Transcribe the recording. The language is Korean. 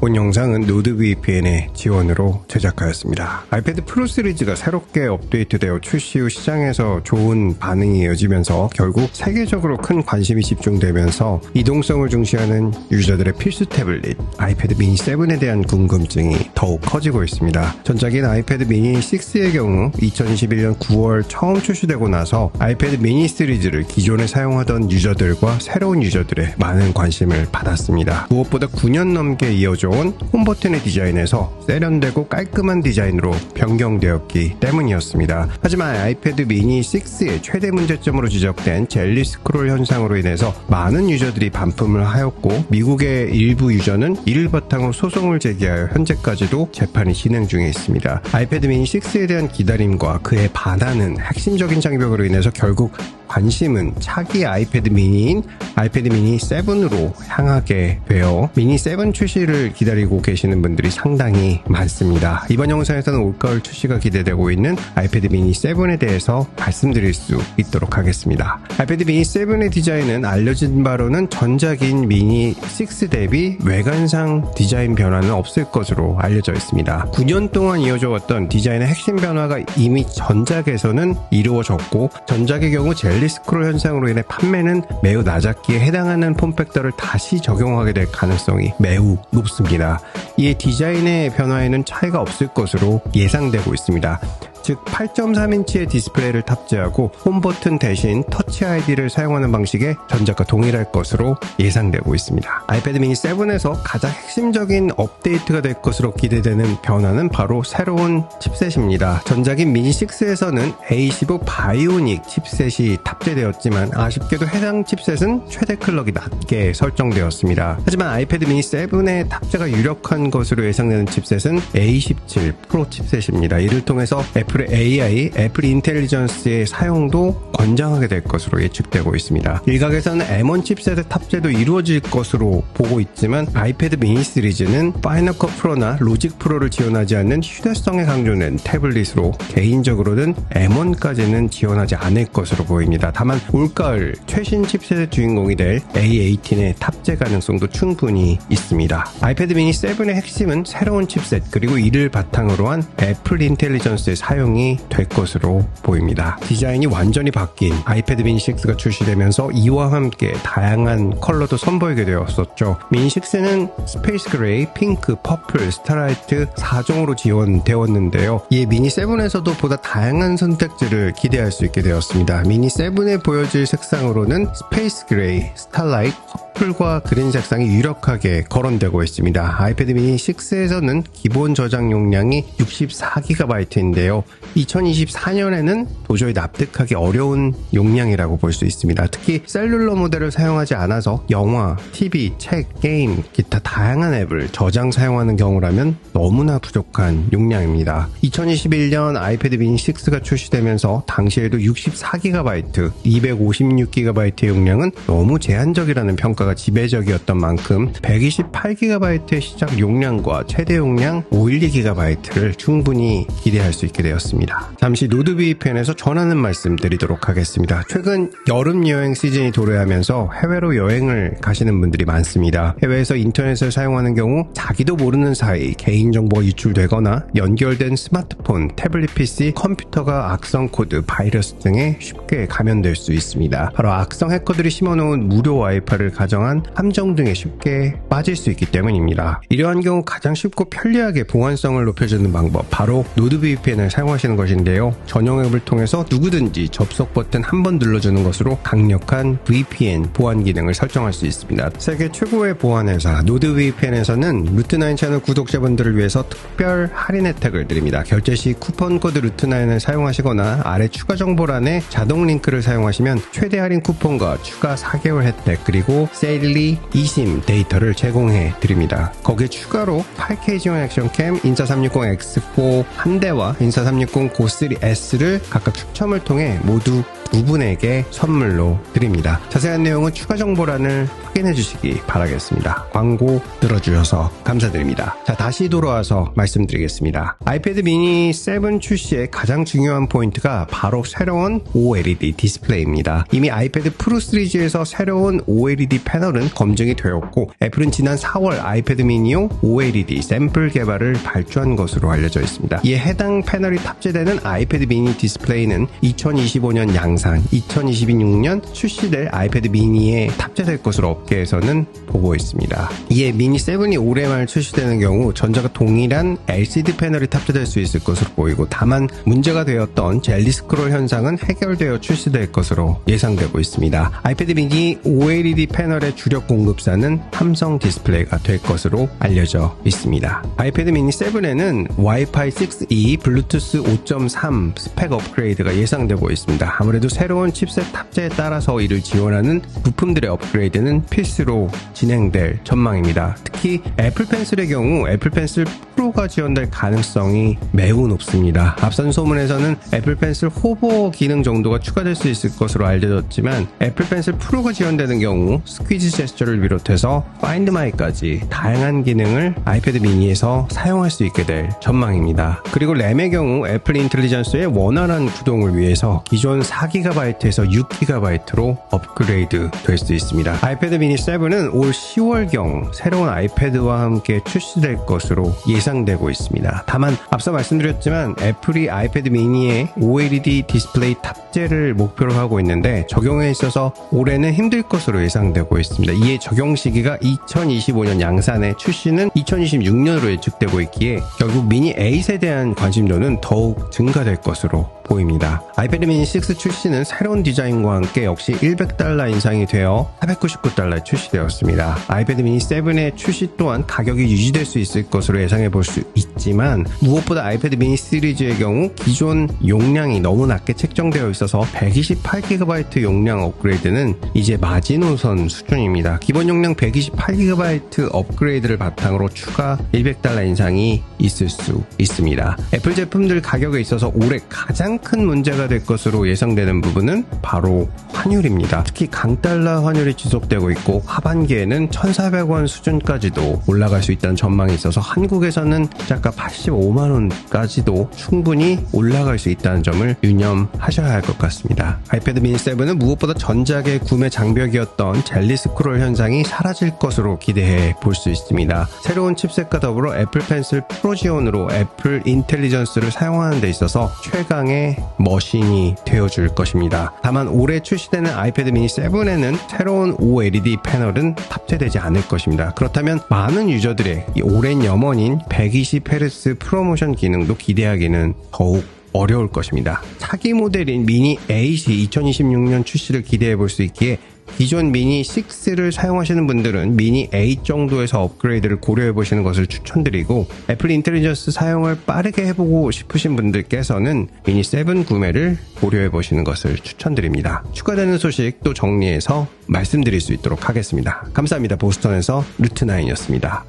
본 영상은 노드VPN의 지원으로 제작하였습니다. 아이패드 프로 시리즈가 새롭게 업데이트되어 출시 후 시장에서 좋은 반응이 이어지면서 결국 세계적으로 큰 관심이 집중되면서 이동성을 중시하는 유저들의 필수 태블릿 아이패드 미니 7에 대한 궁금증이 더욱 커지고 있습니다. 전작인 아이패드 미니 6의 경우 2021년 9월 처음 출시되고 나서 아이패드 미니 시리즈를 기존에 사용하던 유저들과 새로운 유저들의 많은 관심을 받았습니다. 무엇보다 9년 넘게 이어져 홈버튼의 디자인에서 세련되고 깔끔한 디자인으로 변경되었기 때문이었습니다. 하지만 아이패드 미니 6의 최대 문제점으로 지적된 젤리 스크롤 현상으로 인해서 많은 유저들이 반품을 하였고 미국의 일부 유저는 이를 바탕으로 소송을 제기하여 현재까지도 재판이 진행 중에 있습니다. 아이패드 미니 6에 대한 기다림과 그에 반하는 핵심적인 장벽으로 인해서 결국 관심은 차기 아이패드 미니인 아이패드 미니 7으로 향하게 되어 미니 7 출시를 기다리고 계시는 분들이 상당히 많습니다. 이번 영상에서는 올가을 출시가 기대되고 있는 아이패드 미니 7에 대해서 말씀드릴 수 있도록 하겠습니다. 아이패드 미니 7의 디자인은 알려진 바로는 전작인 미니 6 대비 외관상 디자인 변화는 없을 것으로 알려져 있습니다. 9년 동안 이어져 왔던 디자인의 핵심 변화가 이미 전작에서는 이루어졌고 전작의 경우 젤리 스크롤 현상으로 인해 판매는 매우 낮았기에 해당하는 폼팩터를 다시 적용하게 될 가능성이 매우 높습니다. 이에 디자인의 변화에는 차이가 없을 것으로 예상되고 있습니다. 즉 8.3인치의 디스플레이를 탑재하고 홈버튼 대신 터치 아이디를 사용하는 방식의 전작과 동일할 것으로 예상되고 있습니다. 아이패드 미니 7에서 가장 핵심적인 업데이트가 될 것으로 기대되는 변화는 바로 새로운 칩셋입니다. 전작인 미니 6에서는 A15 바이오닉 칩셋이 탑재되었지만 아쉽게도 해당 칩셋은 최대 클럭이 낮게 설정되었습니다. 하지만 아이패드 미니 7의 탑재가 유력한 것으로 예상되는 칩셋은 A17 프로 칩셋입니다. 이를 통해서 애플의 AI, 애플 인텔리전스의 사용도 권장하게 될 것으로 예측되고 있습니다. 일각에서는 M1 칩셋의 탑재도 이루어질 것으로 보고 있지만 아이패드 미니 시리즈는 파이널 컷 프로나 로직 프로를 지원하지 않는 휴대성에 강조된 태블릿으로 개인적으로는 M1까지는 지원하지 않을 것으로 보입니다. 다만 올가을 최신 칩셋의 주인공이 될 A18의 탑재 가능성도 충분히 있습니다. 아이패드 미니 7의 핵심은 새로운 칩셋 그리고 이를 바탕으로 한 애플 인텔리전스의 사용이 될 것으로 보입니다. 디자인이 완전히 바뀐 아이패드 미니 6가 출시되면서 이와 함께 다양한 컬러도 선보이게 되었었죠. 미니 6는 스페이스 그레이, 핑크, 퍼플, 스타라이트 4종으로 지원되었는데요. 이에 미니 7에서도 보다 다양한 선택지를 기대할 수 있게 되었습니다. 미니 7에 보여질 색상으로는 스페이스 그레이, 스타라이트, 퍼플과 그린 색상이 유력하게 거론되고 있습니다. 아이패드 미니 6에서는 기본 저장 용량이 64GB인데요. 2024년에는 도저히 납득하기 어려운 용량이라고 볼 수 있습니다. 특히 셀룰러 모델을 사용하지 않아서 영화, TV, 책, 게임, 기타 다양한 앱을 저장 사용하는 경우라면 너무나 부족한 용량입니다. 2021년 아이패드 미니 6가 출시되면서 당시에도 64GB, 256GB의 용량은 너무 제한적이라는 평가가 지배적이었던 만큼 128GB의 시작 용량과 최대 용량 512GB를 충분히 기대할 수 있게 되었습니다. 잠시 노드VPN에서 전하는 말씀 드리도록 하겠습니다. 최근 여름 여행 시즌이 도래하면서 해외로 여행을 가시는 분들이 많습니다. 해외에서 인터넷을 사용하는 경우 자기도 모르는 사이 개인정보가 유출되거나 연결된 스마트폰, 태블릿 PC, 컴퓨터가 악성 코드, 바이러스 등에 쉽게 감염될 수 있습니다. 바로 악성 해커들이 심어놓은 무료 와이파이를 가정한 함정 등에 쉽게 빠질 수 있기 때문입니다. 이러한 경우 가장 쉽고 편리하게 보안성을 높여주는 방법, 바로 노드VPN을 사용하시는 것인데요. 전용 앱을 통해서 누구든지 접속 버튼 한 번 눌러주는 것으로 강력한 VPN 보안 기능을 설정할 수 있습니다. 세계 최고의 보안 회사 노드VPN에서는 루트9 채널 구독자분들을 위해서 특별 할인 혜택을 드립니다. 결제 시 쿠폰 코드 루트9을 사용하시거나 아래 추가 정보란에 자동 링크를 사용하시면 최대 할인 쿠폰과 추가 4개월 혜택 그리고 세일리 eSIM 데이터를 제공해 드립니다. 거기에 추가로 8K 지원 액션캠, 인사360 X4 한 대와 인사360 Go3S를 각각 추첨을 통해 모두 2분에게 선물로 드립니다. 자세한 내용은 추가 정보란을 확인해 주시기 바라겠습니다. 광고 들어주셔서 감사드립니다. 자, 다시 돌아와서 말씀드리겠습니다. 아이패드 미니 7 출시의 가장 중요한 포인트가 바로 새로운 OLED 디스플레이입니다. 이미 아이패드 프로 시리즈에서 새로운 OLED 패널은 검증이 되었고, 애플은 지난 4월 아이패드 미니용 OLED 샘플 개발을 발주한 것으로 알려져 있습니다. 이에 해당 패널이 탑재되는 아이패드 미니 디스플레이는 2025년 양산, 2026년 출시될 아이패드 미니에 탑재될 것으로 업계에서는 보고 있습니다. 이에 미니 7이 올해 말 출시되는 경우 전자가 동일한 LCD 패널이 탑재될 수 있을 것으로 보이고, 다만 문제가 되었던 젤리 스크롤 현상은 해결되어 출시될 것으로 예상되고 있습니다. 아이패드 미니 OLED 패널의 주력 공급사는 삼성 디스플레이가 될 것으로 알려져 있습니다. 아이패드 미니 7에는 와이파이 6E, 블루투스 5.3 스펙 업그레이드가 예상되고 있습니다. 아무래도 새로운 칩셋 탑재에 따라서 이를 지원하는 부품들의 업그레이드는 필수로 진행될 전망입니다. 특히 애플 펜슬의 경우 애플 펜슬 프로가 지원될 가능성이 매우 높습니다. 앞선 소문에서는 애플 펜슬 호버 기능 정도가 추가될 수 있을 것으로 알려졌지만, 애플 펜슬 프로가 지원되는 경우 스퀴즈 제스처를 비롯해서 파인드 마이까지 다양한 기능을 아이패드 미니에서 사용할 수 있게 될 전망입니다. 그리고 램의 경우 애플 인텔리전스의 원활한 구동을 위해서 기존 4GB에서 6GB로 업그레이드 될 수 있습니다. 아이패드 미니 7은 올 10월경 새로운 아이패드와 함께 출시될 것으로 예상되고 있습니다. 다만 앞서 말씀드렸지만 애플이 아이패드 미니에 OLED 디스플레이 탑재를 목표로 하고 있는데, 적용에 있어서 올해는 힘들 것으로 예상되고 있습니다. 이에 적용 시기가 2025년 양산에 출시는 2026년으로 예측되고 있기에 결국 미니 8에 대한 관심도는 더욱 증가될 것으로 보입니다. 아이패드 미니 6 출시는 새로운 디자인과 함께 역시 $100 인상이 되어 $499에 출시되었습니다. 아이패드 미니 7의 출시 또한 가격이 유지될 수 있을 것으로 예상해 볼 수 있지만, 무엇보다 아이패드 미니 시리즈의 경우 기존 용량이 너무 낮게 책정되어 있어서 128GB 용량 업그레이드는 이제 마지노선 수준입니다. 기본 용량 128GB 업그레이드를 바탕으로 추가 $100 인상이 있을 수 있습니다. 애플 제품들 가격에 있어서 올해 가장 큰 문제가 될 것으로 예상되는 부분은 바로 환율입니다. 특히 강달러 환율이 지속되고 있고, 하반기에는 1,400원 수준까지도 올라갈 수 있다는 전망이 있어서 한국에서는 시작가 85만원까지도 충분히 올라갈 수 있다는 점을 유념하셔야 할 것 같습니다. 아이패드 미니 7은 무엇보다 전작의 구매 장벽이었던 젤리 스크롤 현상이 사라질 것으로 기대해 볼 수 있습니다. 새로운 칩셋과 더불어 애플 펜슬 프로 지원으로 애플 인텔리전스를 사용하는 데 있어서 최강의 머신이 되어줄 것입니다. 다만 올해 출시되는 아이패드 미니 7에는 새로운 OLED 패널은 탑재되지 않을 것입니다. 그렇다면 많은 유저들의 이 오랜 염원인 120Hz 프로모션 기능도 기대하기는 더욱 어려울 것입니다. 차기 모델인 미니 8이 2026년 출시를 기대해 볼 수 있기에 기존 미니 6를 사용하시는 분들은 미니 8 정도에서 업그레이드를 고려해 보시는 것을 추천드리고, 애플 인텔리전스 사용을 빠르게 해보고 싶으신 분들께서는 미니 7 구매를 고려해 보시는 것을 추천드립니다. 추가되는 소식 또 정리해서 말씀드릴 수 있도록 하겠습니다. 감사합니다. 보스턴에서 루트9이었습니다.